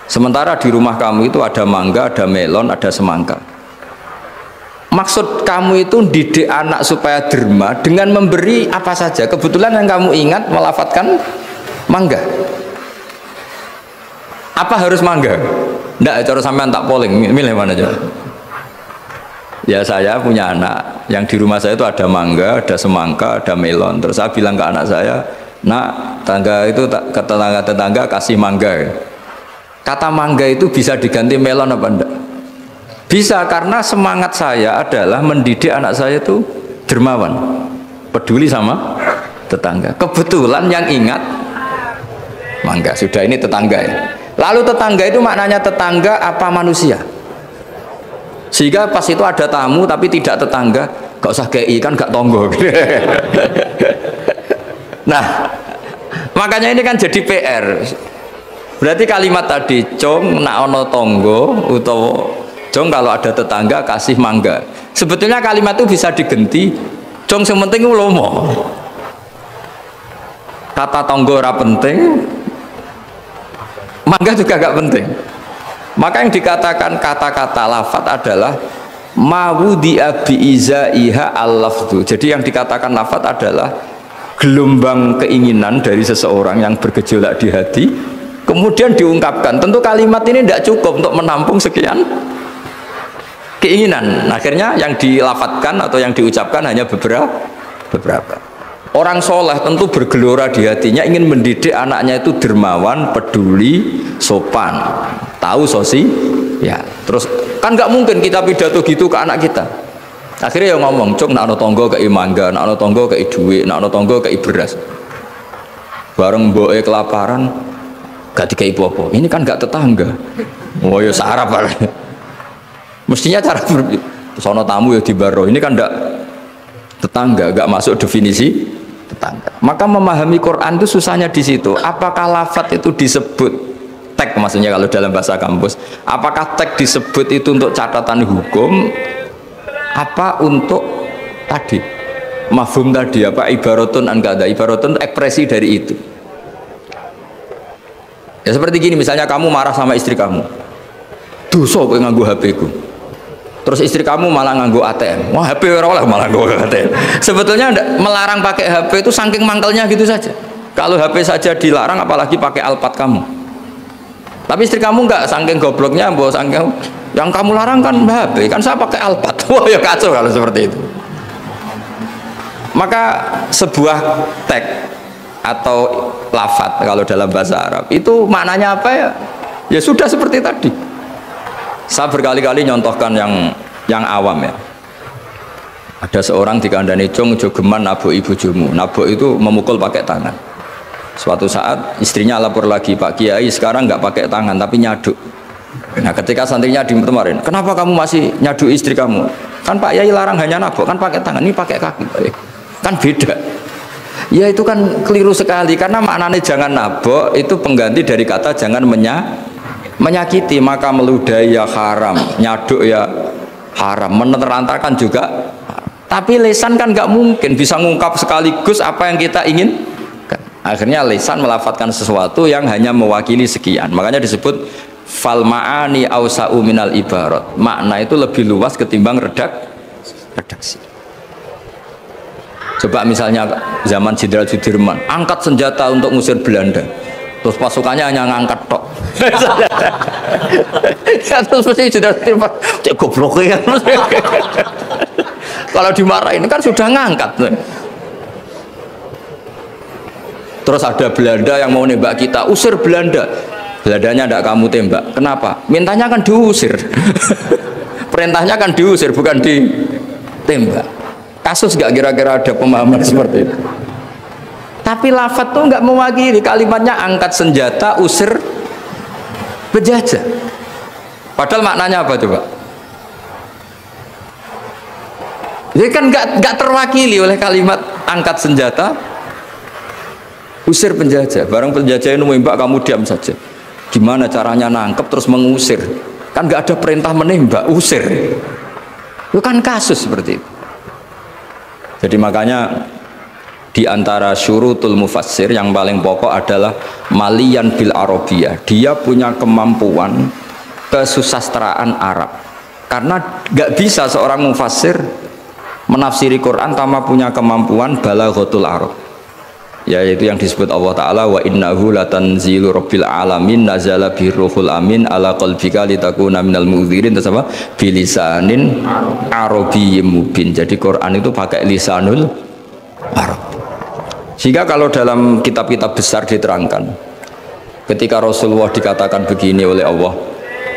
sementara di rumah kamu itu ada mangga, ada melon, ada semangka. Maksud kamu itu didik anak supaya derma dengan memberi apa saja. Kebetulan yang kamu ingat melafatkan mangga. Apa harus mangga? Nggak, cara sampean tak polling, milih mana aja. Ya saya punya anak, yang di rumah saya itu ada mangga, ada semangka, ada melon. Terus saya bilang ke anak saya, nak, tangga itu ke tetangga kasih mangga. Kata mangga itu bisa diganti melon apa enggak? Bisa, karena semangat saya adalah mendidik anak saya itu dermawan, peduli sama tetangga. Kebetulan yang ingat mangga, sudah ini tetangga ya. Lalu tetangga itu maknanya tetangga apa manusia? Sehingga pas itu ada tamu tapi tidak tetangga, gak usah kayak ikan gak tonggo. Nah, makanya ini kan jadi PR. Berarti kalimat tadi, Cong nak ono tonggo utawa Jong kalau ada tetangga kasih mangga. Sebetulnya kalimat itu bisa diganti, Jong yang penting ulomo. Kata tonggo ora penting, mangga juga gak penting. Maka yang dikatakan kata-kata lafat adalah mawudi'a bi'izaiha al-lafdu. Jadi yang dikatakan lafat adalah gelombang keinginan dari seseorang yang bergejolak di hati, kemudian diungkapkan. Tentu kalimat ini tidak cukup untuk menampung sekian keinginan. Akhirnya yang dilafatkan atau yang diucapkan hanya beberapa beberapa. Orang soleh tentu bergelora di hatinya ingin mendidik anaknya itu dermawan, peduli, sopan, tahu sosi. Ya, terus kan nggak mungkin kita pidato gitu ke anak kita. Akhirnya yang ngomong, "Cung, nak ono tonggo kei mangga, nak ono tonggo kei duit, nak ono tonggo kei beras." Bareng mboke kelaparan, gak dikei apa-apa. Ini kan gak tetangga. Oh ya sarap lah. Mestinya cara sono tamu ya dibaro. Ini kan gak tetangga, gak masuk definisi tetangga. Maka memahami Quran itu susahnya di situ. Apakah lafadz itu disebut tag, maksudnya kalau dalam bahasa kampus, apakah tag disebut itu untuk catatan hukum, apa untuk tadi mafhum tadi, apa ibaratun an kada, ibaratun ekspresi dari itu. Ya seperti gini, misalnya kamu marah sama istri kamu, dosa kowe nganggo HP ku. Terus istri kamu malah nganggo ATM. Wah, HP ora oleh malah nganggo ATM. Sebetulnya melarang pakai HP itu saking mangkelnya gitu saja. Kalau HP saja dilarang, apalagi pakai Alphard kamu. Tapi istri kamu enggak, saking gobloknya, mbok saking yang kamu larang kan HP, kan saya pakai Alphard. Wah, ya kacau kalau seperti itu. Maka sebuah tag atau lafadz kalau dalam bahasa Arab itu maknanya apa ya? Ya sudah seperti tadi. Saya berkali-kali nyontohkan yang awam ya. Ada seorang dikandani, "Cung, jogeman nabok ibu jumu." Nabok itu memukul pakai tangan. Suatu saat istrinya lapor lagi, "Pak Kiai sekarang nggak pakai tangan tapi nyaduk." Nah ketika santrinya di kemarin, "Kenapa kamu masih nyaduk istri kamu? Kan Pak Kiai larang hanya nabok, kan pakai tangan, ini pakai kaki." Kan beda. Ya itu kan keliru sekali, karena maknanya jangan nabok itu pengganti dari kata jangan menyakiti. Maka meludahi ya haram, nyaduk ya haram, menerantakan juga. Tapi lisan kan nggak mungkin bisa ngungkap sekaligus apa yang kita ingin. Akhirnya lisan melafadzkan sesuatu yang hanya mewakili sekian. Makanya disebut fal ma'ani ausa'u minal ibarat. Makna itu lebih luas ketimbang redaksi. Coba misalnya zaman Jenderal Sudirman angkat senjata untuk ngusir Belanda, terus pasukannya hanya ngangkat tok. Ya, terus mesti Jenderal Sudirman cek goblok ya. Kalau dimarahin kan sudah ngangkat. Terus ada Belanda yang mau nembak kita, usir Belanda. Belandanya tidak kamu tembak. Kenapa? Mintanya kan diusir. Perintahnya kan diusir, bukan ditembak. Kasus nggak kira-kira ada pemahaman seperti itu? Tapi lafadz tuh nggak mewakili, kalimatnya angkat senjata, usir penjajah. Padahal maknanya apa coba? Jadi kan nggak terwakili oleh kalimat angkat senjata, usir penjajah. Barang penjajah ini menembak, kamu diam saja. Gimana caranya nangkep terus mengusir? Kan nggak ada perintah menembak, usir. Itu kan kasus seperti itu. Jadi makanya di antara syurutul mufassir yang paling pokok adalah maliyan bil arabiyah. Dia punya kemampuan kesusastraan Arab. Karena nggak bisa seorang mufassir menafsiri Quran tanpa punya kemampuan balaghatul Arab. Yaitu yang disebut Allah Ta'ala, wa innahu latanzilu rabbil alamin nazala biruhul amin ala qalbika litakuna minal mudzirin. Terus apa? Bilisanin arabiyyin mubin. Jadi Quran itu pakai lisanul Arab. Sehingga kalau dalam kitab-kitab besar diterangkan, ketika Rasulullah dikatakan begini oleh Allah,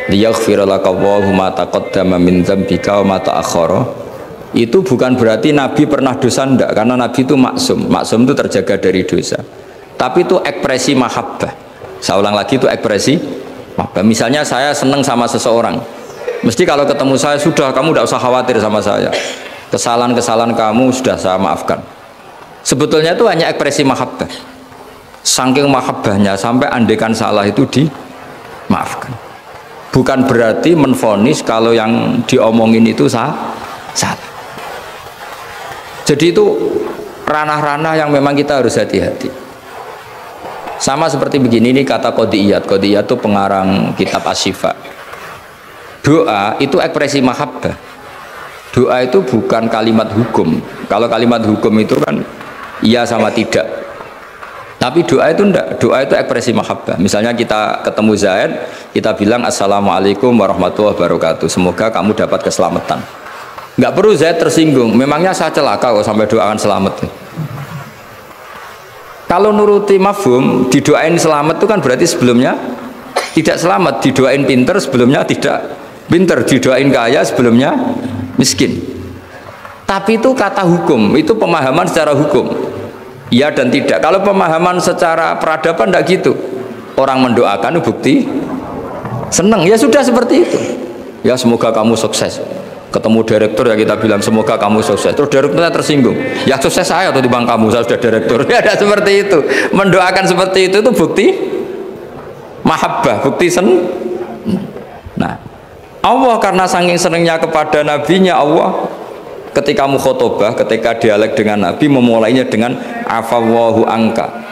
liyaghfira laka Allahu ma taqaddama min dzambika wa ma ta'akhkhara, itu bukan berarti Nabi pernah dosa, enggak, karena Nabi itu maksum. Maksum itu terjaga dari dosa. Tapi itu ekspresi mahabbah. Saya ulang lagi, itu ekspresi mahabbah. Misalnya saya senang sama seseorang, mesti kalau ketemu saya, sudah kamu tidak usah khawatir sama saya, kesalahan-kesalahan kamu sudah saya maafkan. Sebetulnya itu hanya ekspresi mahabbah. Saking mahabbahnya sampai andekan salah itu dimaafkan. Bukan berarti menvonis kalau yang diomongin itu salah. Jadi itu ranah-ranah yang memang kita harus hati-hati. Sama seperti begini, ini kata Qodiyat. Qodiyat itu pengarang kitab Asy-Syifa. Doa itu ekspresi mahabbah. Doa itu bukan kalimat hukum. Kalau kalimat hukum itu kan iya sama tidak. Tapi doa itu enggak. Doa itu ekspresi mahabbah. Misalnya kita ketemu Zaid, kita bilang assalamualaikum warahmatullahi wabarakatuh. Semoga kamu dapat keselamatan. Nggak perlu Zaid tersinggung. Memangnya saya celaka kok sampai doakan selamat. Kalau nuruti mafhum, didoain selamat itu kan berarti sebelumnya tidak selamat, didoain pinter sebelumnya tidak pinter, didoain kaya sebelumnya miskin. Tapi itu kata hukum, itu pemahaman secara hukum. Iya dan tidak. Kalau pemahaman secara peradaban tidak gitu. Orang mendoakan bukti senang, ya sudah seperti itu. Ya semoga kamu sukses. Ketemu direktur ya kita bilang semoga kamu sukses. Terus direkturnya tersinggung. Ya sukses saya atau dibang kamu, saya sudah direktur. Ya ada seperti itu. Mendoakan seperti itu bukti mahabbah, bukti Nah, Allah karena saking senangnya kepada nabinya, Allah ketika mukhotobah, ketika dialek dengan nabi memulainya dengan afawwahu angka.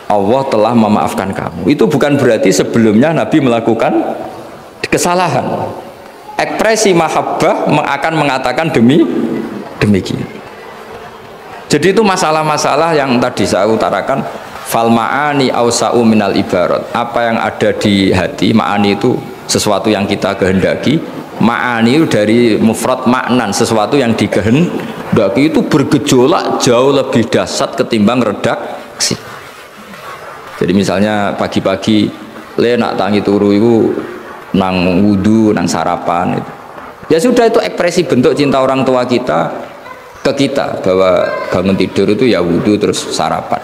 Allah telah memaafkan kamu. Itu bukan berarti sebelumnya nabi melakukan kesalahan. Ekspresi mahabbah akan mengatakan demikian. Jadi itu masalah-masalah yang tadi saya utarakan. Fal ma'ani awsa'u minal ibarat. Apa yang ada di hati, ma'ani itu sesuatu yang kita kehendaki. Ma'ani itu dari mufrad maknan, sesuatu yang dikehendaki itu bergejolak jauh lebih dahsyat ketimbang redaksi. Jadi misalnya pagi-pagi le nak tangi turu itu nang wudu, nang sarapan itu. Ya sudah, itu ekspresi bentuk cinta orang tua kita ke kita, bahwa bangun tidur itu ya wudu terus sarapan.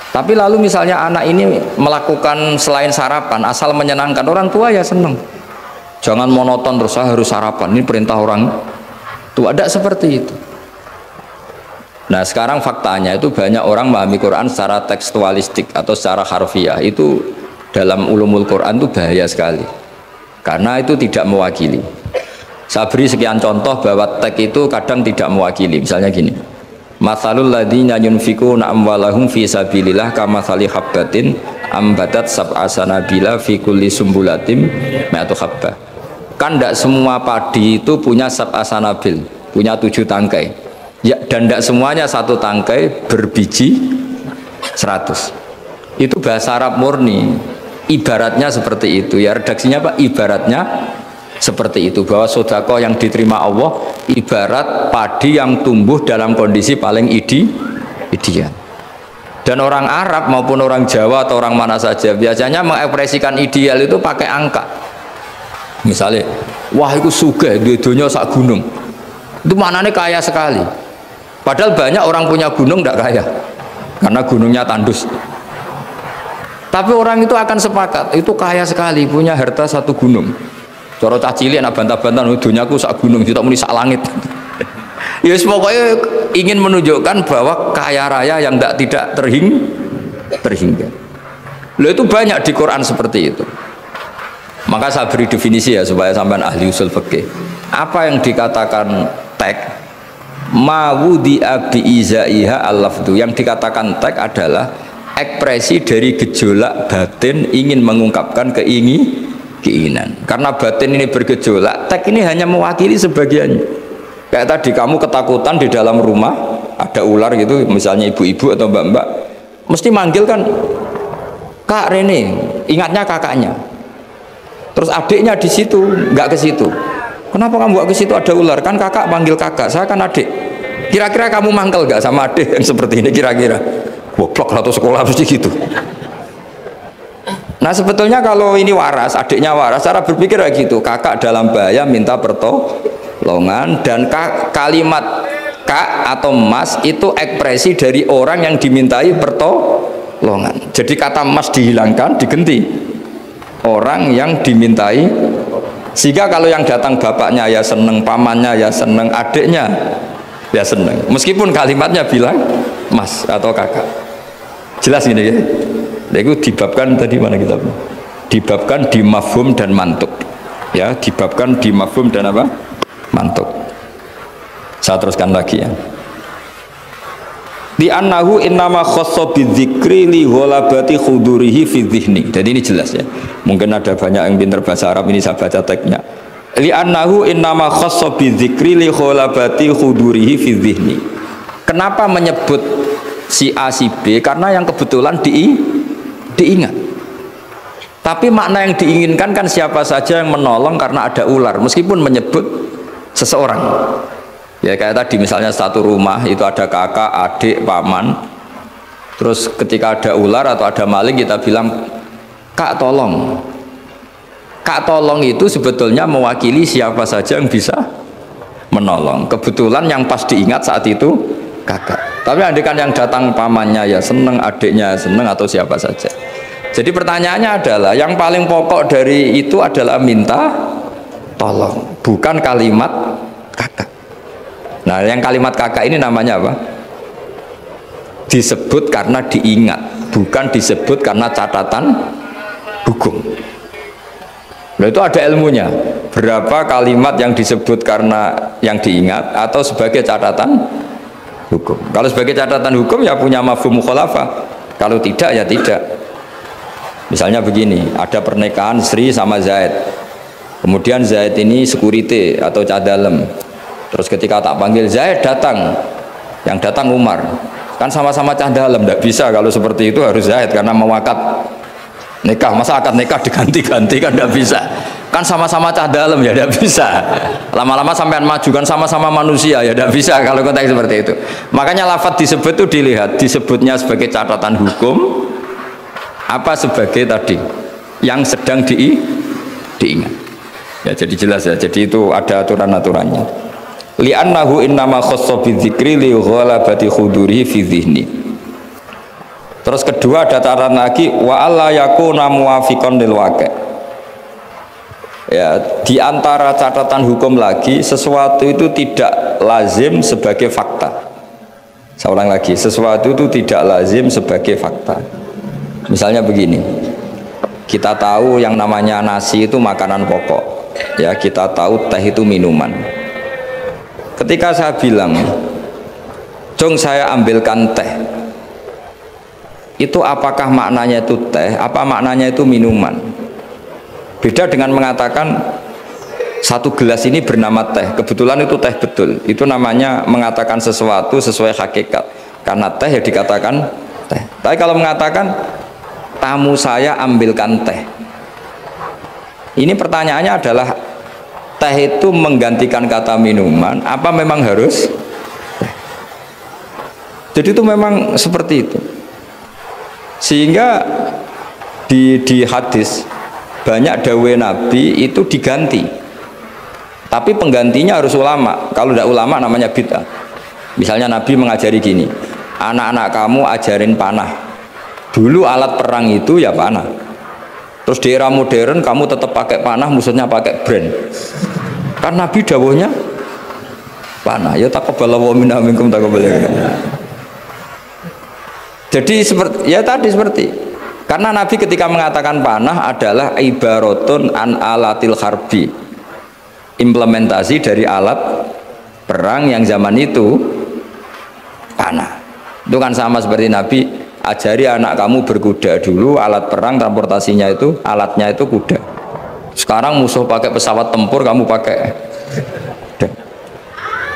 Tapi lalu misalnya anak ini melakukan selain sarapan asal menyenangkan orang tua, ya seneng. Jangan monoton terus saya harus sarapan, ini perintah orang tua. Tidak seperti itu. Nah sekarang faktanya itu banyak orang memahami Quran secara tekstualistik atau secara harfiah. Itu dalam ulumul Quran itu bahaya sekali, karena itu tidak mewakili. Saya beri sekian contoh bahwa teks itu kadang tidak mewakili. Misalnya gini, matsalul ladzina yunfikuna amwalahum fi sabilillah kamatsali habbatin ambatat sab'a sanabila fi kulli sumbulatin mi'atu habbah. Kan tidak semua padi itu punya sab'a sanabil, punya 7 tangkai ya, dan tidak semuanya satu tangkai berbiji 100. Itu bahasa Arab murni. Ibaratnya seperti itu ya, redaksinya Pak, ibaratnya seperti itu, bahwa sedekah yang diterima Allah ibarat padi yang tumbuh dalam kondisi paling ideal. Dan orang Arab maupun orang Jawa atau orang mana saja biasanya mengekspresikan ideal itu pakai angka. Misalnya, wah itu sugih dunia sak gunung, itu maknanya kaya sekali. Padahal banyak orang punya gunung tidak kaya karena gunungnya tandus. Tapi orang itu akan sepakat, itu kaya sekali, punya harta 1 gunung. Cara cah cilik nak bantah-bantah, dunyaku sak gunung, tidak muni sak langit. Ya pokoknya ingin menunjukkan bahwa kaya raya yang tidak terhingga. Loh itu banyak di Quran seperti itu. Maka saya beri definisi ya supaya sampean ahli usul fikih. Apa yang dikatakan tag? Mawudi'a bi'izaiha al-lafdu. Yang dikatakan tag adalah ekspresi dari gejolak batin ingin mengungkapkan keinginan. Karena batin ini bergejolak, teks ini hanya mewakili sebagiannya. Kayak tadi kamu ketakutan di dalam rumah ada ular gitu, misalnya ibu-ibu atau mbak-mbak, mesti manggil kan, Kak Rene, ingatnya kakaknya. Terus adiknya di situ, nggak ke situ. Kenapa kamu nggak ke situ, ada ular? Kan kakak panggil kakak, saya kan adik. Kira-kira kamu mangkel nggak sama adik yang seperti ini kira-kira? Goblok atau sekolah mesti gitu. Nah sebetulnya kalau ini waras, adiknya waras, cara berpikir kayak gitu. Kakak dalam bahaya minta pertolongan, dan kalimat kak atau mas itu ekspresi dari orang yang dimintai pertolongan. Jadi kata mas dihilangkan, diganti orang yang dimintai. Sehingga kalau yang datang bapaknya ya seneng, pamannya ya seneng, adiknya ya seneng, meskipun kalimatnya bilang mas atau kakak. Jelas gini ya. Itu dibabkan tadi mana kitabnya? Dibabkan di mafhum dan mantuk. Ya, dibabkan di mafhum dan apa? Mantuk. Saya teruskan lagi ya. Di annahu innama khassa bidzikri li ghalabati khudurihi fi dzihni. Jadi ini jelas ya. Mungkin ada banyak yang pintar bahasa Arab, ini saya baca teksnya. Li annahu innama khassa bidzikri li ghalabati khudurihi fi dzihni. Kenapa menyebut si A si B? Karena yang kebetulan diingat. Tapi makna yang diinginkan kan siapa saja yang menolong karena ada ular, meskipun menyebut seseorang. Ya kayak tadi misalnya satu rumah itu ada kakak, adik, paman. Terus ketika ada ular atau ada maling kita bilang, "Kak tolong." Kak tolong itu sebetulnya mewakili siapa saja yang bisa menolong. Kebetulan yang pas diingat saat itu kakak. Tapi andaikan yang datang pamannya ya seneng, adiknya seneng atau siapa saja. Jadi pertanyaannya adalah yang paling pokok dari itu adalah minta tolong, bukan kalimat kakak. Nah, yang kalimat kakak ini namanya apa? Disebut karena diingat, bukan disebut karena catatan hukum. Nah, itu ada ilmunya. Berapa kalimat yang disebut karena yang diingat atau sebagai catatan hukum. Kalau sebagai catatan hukum ya punya mafhum mukhalafah. Kalau tidak ya tidak. Misalnya begini, ada pernikahan Sri sama Zaid. Kemudian Zaid ini security atau cadalem. Terus ketika tak panggil Zaid datang, yang datang Umar. Kan sama-sama cadalem, tidak bisa kalau seperti itu harus Zaid karena mewakad nikah. Masa akad nikah diganti-ganti kan tidak bisa. Kan sama-sama cadalem ya tidak bisa. Lama-lama sampean maju kan sama-sama manusia ya tidak bisa kalau konteks seperti itu. Makanya lafadz disebut itu dilihat, disebutnya sebagai catatan hukum apa sebagai tadi yang sedang diingat. Ya jadi jelas ya. Jadi itu ada aturan-aturannya. Li'annahu innama khassa bidzikri li ghalabati khuduri fi dhihni. Terus kedua ada catatan lagi wa alla yakuna muwafiqan lil waqi'. Ya, di antara catatan hukum lagi sesuatu itu tidak lazim sebagai fakta. Saya ulang lagi, sesuatu itu tidak lazim sebagai fakta. Misalnya begini, kita tahu yang namanya nasi itu makanan pokok, ya kita tahu teh itu minuman. Ketika saya bilang, "Jong saya ambilkan teh," itu apakah maknanya itu teh? Apa maknanya itu minuman? Beda dengan mengatakan satu gelas ini bernama teh. Kebetulan itu teh betul. Itu namanya mengatakan sesuatu sesuai hakikat. Karena teh ya dikatakan teh. Tapi kalau mengatakan tamu saya ambilkan teh, ini pertanyaannya adalah teh itu menggantikan kata minuman apa memang harus teh? Jadi itu memang seperti itu. Sehingga di hadis banyak dawai Nabi itu diganti, tapi penggantinya harus ulama. Kalau tidak ulama namanya bid'ah. Misalnya Nabi mengajari gini, anak-anak kamu ajarin panah. Dulu alat perang itu ya panah. Terus di era modern kamu tetap pakai panah, musuhnya pakai brand. Kan Nabi dawuhnya panah. Ya taqabbalallahu minna minkum taqabbal. Jadi seperti ya tadi seperti karena Nabi ketika mengatakan panah adalah ibaratun an alatil harbi, implementasi dari alat perang yang zaman itu panah. Itu kan sama seperti Nabi ajari anak kamu berkuda. Dulu alat perang transportasinya itu alatnya itu kuda. Sekarang musuh pakai pesawat tempur, kamu pakai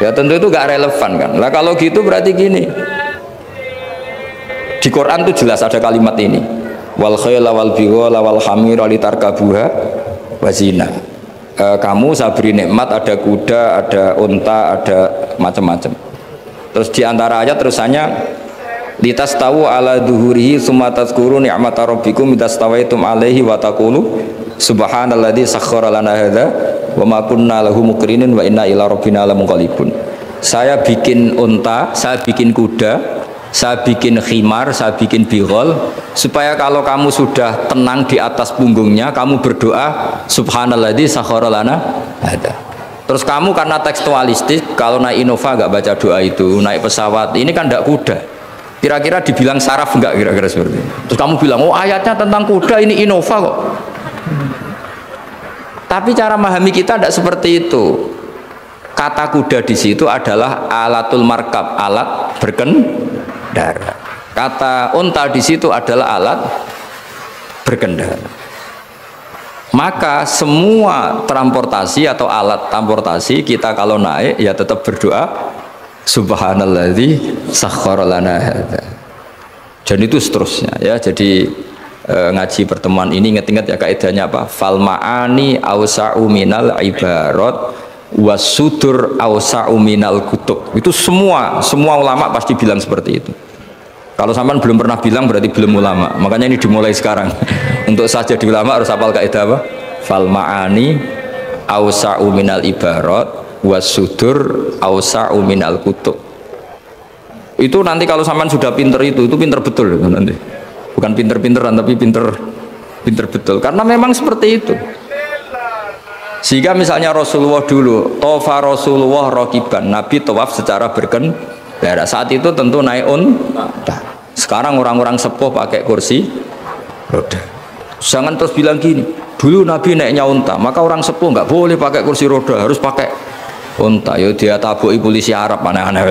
ya tentu itu gak relevan kan. Lah kalau gitu berarti gini, di Quran tuh jelas ada kalimat ini, wal khayla wal bighala wal hamira litarkabuha wazina. Kamu saya beri nikmat, ada kuda, ada unta, ada macam-macam. Terus di antara ayat terusannya litas tahu ala duhurihi summa tazkuru ni'mata rabbikum idastawaitum alaihi wa taqulu subhanalladzi sakhkhara lana hadza wa ma kunna lahu muqrinin wa inna ila rabbina lamunqalibun. Saya bikin unta, saya bikin kuda, saya bikin khimar, saya bikin bighal, supaya kalau kamu sudah tenang di atas punggungnya, kamu berdoa subhanalladzi sakhkhara lana hadza. Terus kamu karena tekstualistik, kalau naik Innova nggak baca doa itu, naik pesawat ini kan tidak kuda. Kira-kira dibilang saraf enggak kira-kira seperti itu. Terus kamu bilang, oh ayatnya tentang kuda, ini Innova kok. Tapi cara memahami kita tidak seperti itu. Kata kuda di situ adalah alatul markab, alat berkendara. Kata unta di situ adalah alat berkendara. Maka semua transportasi atau alat transportasi kita kalau naik ya tetap berdoa subhanalladzi sakhkhara lana hadza. Dan itu seterusnya ya. Jadi ngaji pertemuan ini ingat-ingat ya kaidahnya apa? Fal ma'ani awsa'u minal ibarat wasudur awsa'u minal kutub. Itu semua ulama pasti bilang seperti itu. Kalau sampean belum pernah bilang berarti belum ulama. Makanya ini dimulai sekarang. Untuk saja di ulama harus hafal kaidah apa? Fal ma'ani awsa'u minal ibarat wasudur awsa'u minal kutub. Itu nanti kalau sampean sudah pinter itu pinter betul nanti. Bukan pinter-pinteran tapi pinter betul. Karena memang seperti itu. Sehingga misalnya Rasulullah dulu, tofa Rasulullah rokiban, Nabi tawaf secara berkendara. Saat itu tentu naik unta. Sekarang orang-orang sepuh pakai kursi roda. Jangan terus bilang gini, dulu Nabi naiknya unta, maka orang sepuh nggak boleh pakai kursi roda, harus pakai unta. Yo dia tabuki polisi Arab aneh-aneh.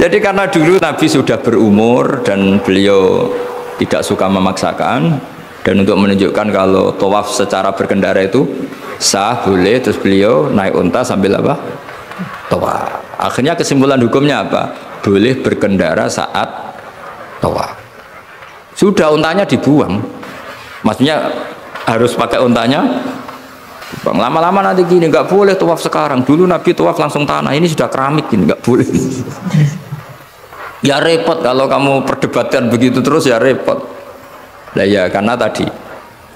Jadi karena dulu Nabi sudah berumur dan beliau tidak suka memaksakan, dan untuk menunjukkan kalau tawaf secara berkendara itu sah, boleh, terus beliau naik unta sambil apa? Tawaf. Akhirnya kesimpulan hukumnya apa? Boleh berkendara saat tawaf. Sudah untanya dibuang. Maksudnya harus pakai untanya. Lama-lama nanti gini, nggak boleh tawaf sekarang. Dulu Nabi tawaf langsung tanah, ini sudah keramik gini, nggak boleh. Ya repot kalau kamu perdebatkan begitu terus, ya repot. Nah ya karena tadi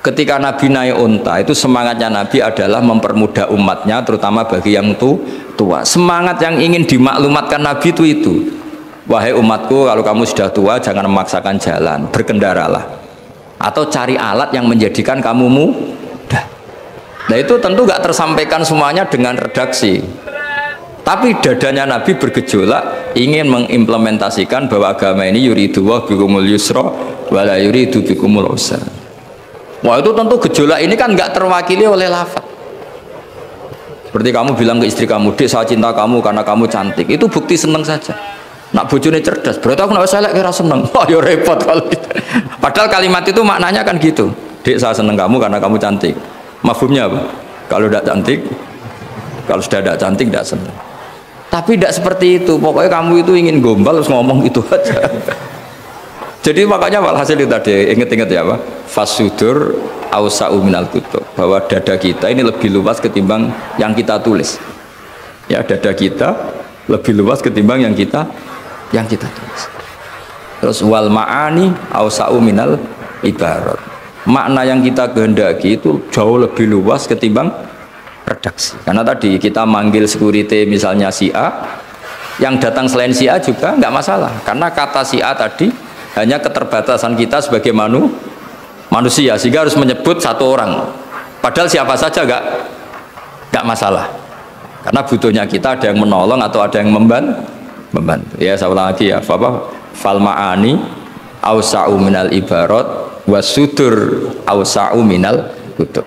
ketika Nabi naik unta itu semangatnya Nabi adalah mempermudah umatnya, terutama bagi yang tua. Semangat yang ingin dimaklumatkan Nabi itu wahai umatku, kalau kamu sudah tua jangan memaksakan jalan, berkendaralah atau cari alat yang menjadikan kamu mudah. Nah itu tentu gak tersampaikan semuanya dengan redaksi, tapi dadanya Nabi bergejolak ingin mengimplementasikan bahwa agama ini yuridu wa bikumul yusra wala yuridu bikumul usra. Wah itu tentu gejolak ini kan nggak terwakili oleh lafaz. Seperti kamu bilang ke istri kamu, "Dek, saya cinta kamu karena kamu cantik." Itu bukti seneng saja. Nak bojone cerdas, berarti aku nak selek kira seneng. Wah ya repot kalau gitu. Padahal kalimat itu maknanya kan gitu. "Dek, saya seneng kamu karena kamu cantik." Mafhumnya apa? Kalau tidak cantik, kalau sudah tidak cantik tidak seneng. Tapi tidak seperti itu. Pokoknya kamu itu ingin gombal terus ngomong itu aja. Jadi makanya walhasil itu tadi, ingat-ingat ya Pak, fasudur awsa'u minal kutub, bahwa dada kita ini lebih luas ketimbang yang kita tulis. Ya, dada kita lebih luas ketimbang yang kita tulis. Terus wal ma'ani awsa'u minal ibarat. Makna yang kita kehendaki itu jauh lebih luas ketimbang redaksi. Karena tadi kita manggil security misalnya si A, yang datang selain si A juga nggak masalah. Karena kata si A tadi hanya keterbatasan kita sebagai manusia, sehingga harus menyebut satu orang. Padahal siapa saja nggak masalah. Karena butuhnya kita ada yang menolong atau ada yang membantu. Ya saya ulang lagi ya, fal ma'ani awsa'u minal ibarat wasudur awsa'u minal kutub.